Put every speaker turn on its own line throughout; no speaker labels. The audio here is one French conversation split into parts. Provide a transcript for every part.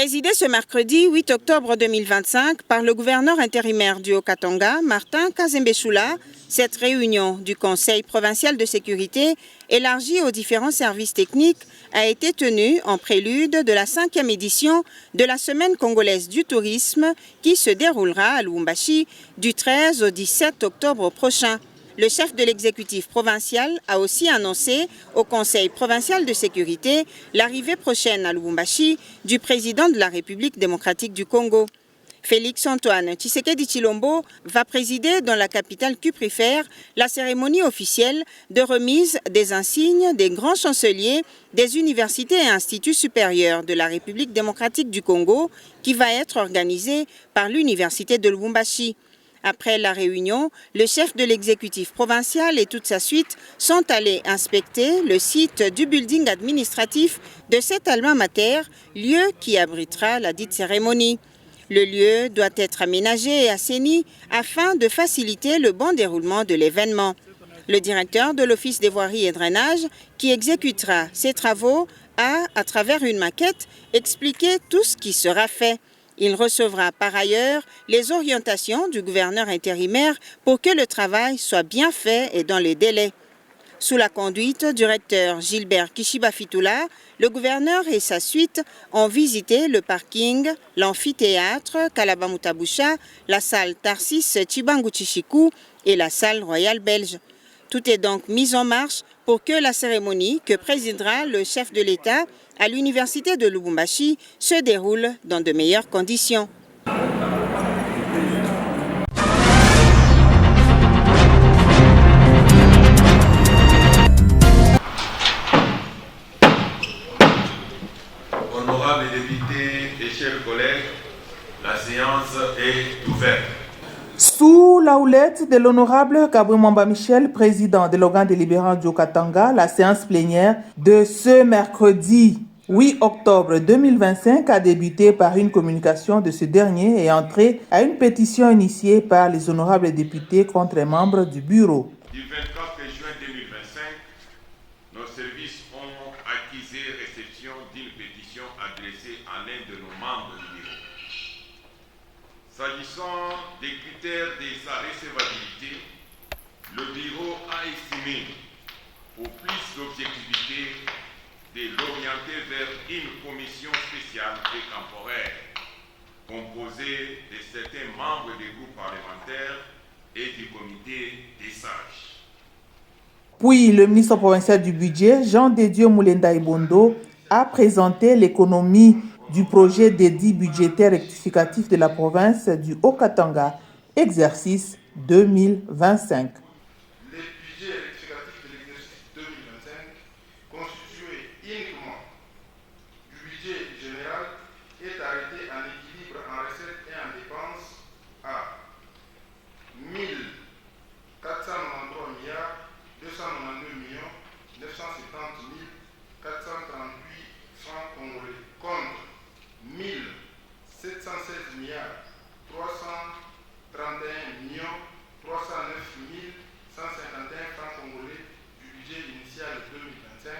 Présidé ce mercredi 8 octobre 2025 par le gouverneur intérimaire du Haut-Katanga, Martin Kazembe-Choula, cette réunion du Conseil provincial de sécurité élargie aux différents services techniques a été tenue en prélude de la 5e édition de la Semaine congolaise du tourisme qui se déroulera à Lubumbashi du 13 au 17 octobre prochain. Le chef de l'exécutif provincial a aussi annoncé au Conseil provincial de sécurité l'arrivée prochaine à Lubumbashi du président de la République démocratique du Congo. Félix-Antoine Tshisekedi Tshilombo va présider dans la capitale cuprifère la cérémonie officielle de remise des insignes des grands chanceliers des universités et instituts supérieurs de la République démocratique du Congo qui va être organisée par l'université de Lubumbashi. Après la réunion, le chef de l'exécutif provincial et toute sa suite sont allés inspecter le site du building administratif de cet alma mater, lieu qui abritera la dite cérémonie. Le lieu doit être aménagé et assaini afin de faciliter le bon déroulement de l'événement. Le directeur de l'Office des voiries et drainages, qui exécutera ces travaux, a, à travers une maquette, expliqué tout ce qui sera fait. Il recevra par ailleurs les orientations du gouverneur intérimaire pour que le travail soit bien fait et dans les délais. Sous la conduite du recteur Gilbert Kishiba-Fitula, le gouverneur et sa suite ont visité le parking, l'amphithéâtre Kalabamutabusha, la salle Tarsis Chibangu-Chichiku et la salle royale belge. Tout est donc mis en marche pour que la cérémonie que présidera le chef de l'État à l'université de Lubumbashi se déroule dans de meilleures conditions.
Honorables députés et chers collègues, la séance est ouverte.
Sous la houlette de l'honorable Kabwe Mwamba Michel, président de l'organe délibérant du Haut-Katanga, la séance plénière de ce mercredi 8 octobre 2025 a débuté par une communication de ce dernier et entré à une pétition initiée par les honorables députés contre les membres du bureau.
Du 24 juin 2025, nos services ont accusé réception d'une pétition adressée à l'un de nos membres du bureau. S'agissant des critères de sa recevabilité, le bureau a estimé, pour plus d'objectivité, de l'orienter vers une commission spéciale et temporaire, composée de certains membres des groupes parlementaires et du comité des sages.
Puis, le ministre provincial du budget, Jean de Dieu Moulenda Ibondo, a présenté l'économie du projet d'édit budgétaire rectificatif de la province du Haut-Katanga, exercice 2025.
Le budget rectificatif de l'exercice 2025, constitué uniquement du budget général, est arrêté en équilibre en recettes et en dépenses à 1 493 292 970 438 francs congolais contre 1716 331 309 151 francs congolais du budget initial 2025,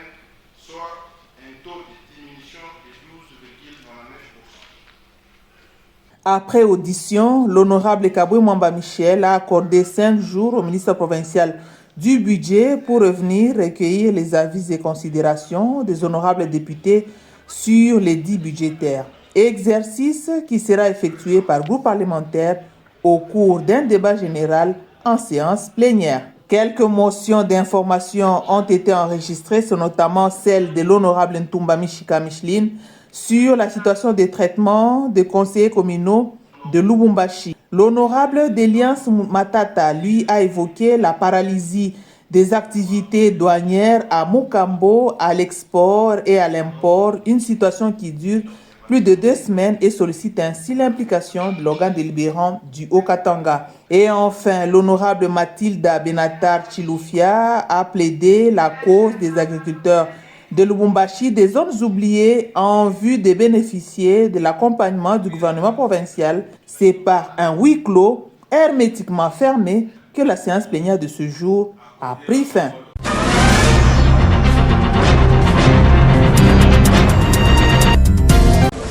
soit un taux de diminution de 12,99%.
Après audition, l'honorable Kabwe Mwamba Michel a accordé 5 jours au ministre provincial du budget pour revenir recueillir les avis et considérations des honorables députés sur les dits budgétaires. Exercice qui sera effectué par groupe parlementaire au cours d'un débat général en séance plénière. Quelques motions d'information ont été enregistrées, c'est notamment celle de l'honorable Ntumba Mishika Micheline sur la situation des traitements des conseillers communaux de Lubumbashi. L'honorable Deliance Matata, lui, a évoqué la paralysie des activités douanières à Mukambo, à l'export et à l'import, une situation qui dure plus de 2 semaines et sollicite ainsi l'implication de l'organe délibérant du Haut-Katanga. Et enfin, l'honorable Mathilda Benatar Chiloufia a plaidé la cause des agriculteurs de Lubumbashi, des zones oubliées, en vue de bénéficier de l'accompagnement du gouvernement provincial. C'est par un huis clos hermétiquement fermé que la séance plénière de ce jour a pris fin.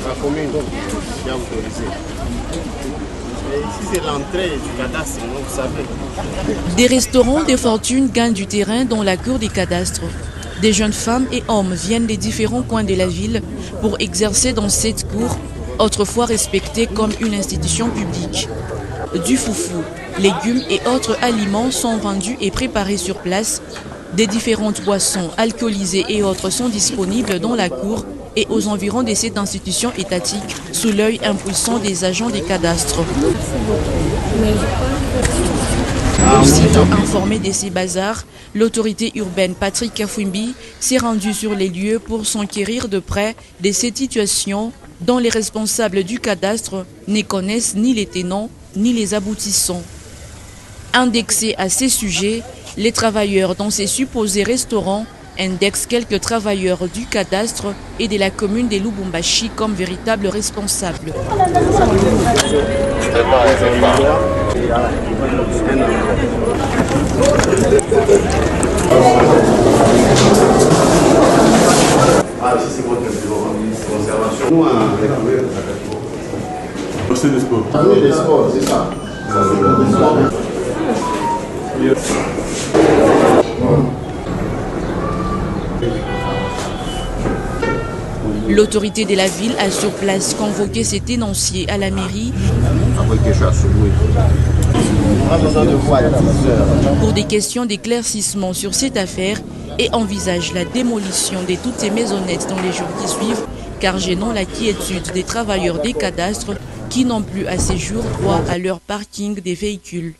La commune autorisé. Et ici, c'est l'entrée du cadastre, vous savez.
Des restaurants de fortune gagnent du terrain dans la cour des cadastres. Des jeunes femmes et hommes viennent des différents coins de la ville pour exercer dans cette cour, autrefois respectée comme une institution publique. Du foufou, légumes et autres aliments sont vendus et préparés sur place. Des différentes boissons alcoolisées et autres sont disponibles dans la cour et aux environs de cette institution étatique sous l'œil impuissant des agents des cadastres. Aussitôt informé de ces bazars, l'autorité urbaine Patrick Kafwimbi s'est rendue sur les lieux pour s'enquérir de près de cette situation dont les responsables du cadastre ne connaissent ni les tenants ni les aboutissants. Indexés à ces sujets, les travailleurs dans ces supposés restaurants indexent quelques travailleurs du cadastre et de la commune de Lubumbashi comme véritables responsables.
C'est le sport. C'est ça.
L'autorité de la ville a sur place convoqué cet énoncier à la mairie pour des questions d'éclaircissement sur cette affaire et envisage la démolition de toutes ces maisonnettes dans les jours qui suivent, car gênant la quiétude des travailleurs des cadastres qui n'ont plus à ces jours droit à leur parking des véhicules.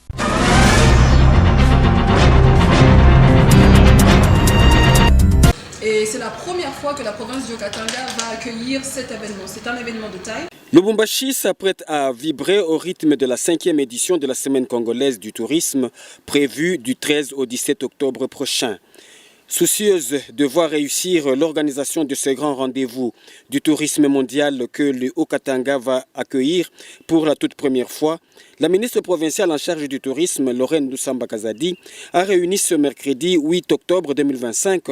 Et c'est la première fois que la province du Haut-Katanga va accueillir cet événement. C'est un événement de taille.
Lubumbashi s'apprête à vibrer au rythme de la 5e édition de la Semaine congolaise du tourisme, prévue du 13 au 17 octobre prochain. Soucieuse de voir réussir l'organisation de ce grand rendez-vous du tourisme mondial que le Haut-Katanga va accueillir pour la toute première fois, la ministre provinciale en charge du tourisme, Lorraine Lusamba Kazadi, a réuni ce mercredi 8 octobre 2025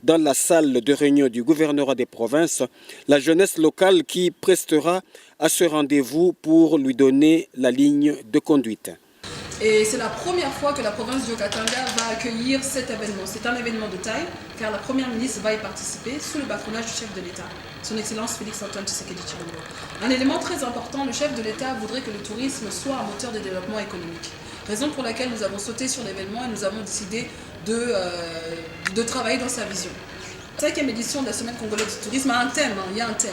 dans la salle de réunion du gouvernorat des provinces la jeunesse locale qui prestera à ce rendez-vous pour lui donner la ligne de conduite.
Et c'est la première fois que la province du Haut-Katanga va accueillir cet événement. C'est un événement de taille, car la première ministre va y participer sous le patronage du chef de l'État, son Excellence Félix-Antoine Tshisekedi Tshilombo. Un élément très important, le chef de l'État voudrait que le tourisme soit un moteur de développement économique. Raison pour laquelle nous avons sauté sur l'événement et nous avons décidé de travailler dans sa vision. La 5e édition de la Semaine congolaise du tourisme a un thème, il y a un thème.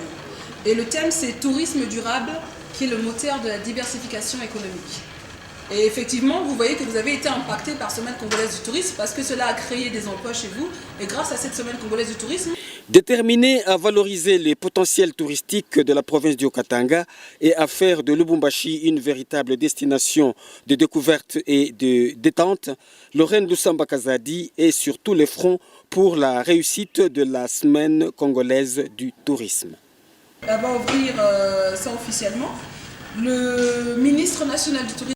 Et le thème, c'est tourisme durable, qui est le moteur de la diversification économique. Et effectivement, vous voyez que vous avez été impacté par Semaine congolaise du tourisme parce que cela a créé des emplois chez vous. Et grâce à cette Semaine congolaise du tourisme...
Déterminé à valoriser les potentiels touristiques de la province du Haut-Katanga et à faire de Lubumbashi une véritable destination de découverte et de détente, Lorraine Lusamba Kazadi est sur tous les fronts pour la réussite de la Semaine congolaise du tourisme.
Elle va ouvrir ça officiellement. Le ministre national du tourisme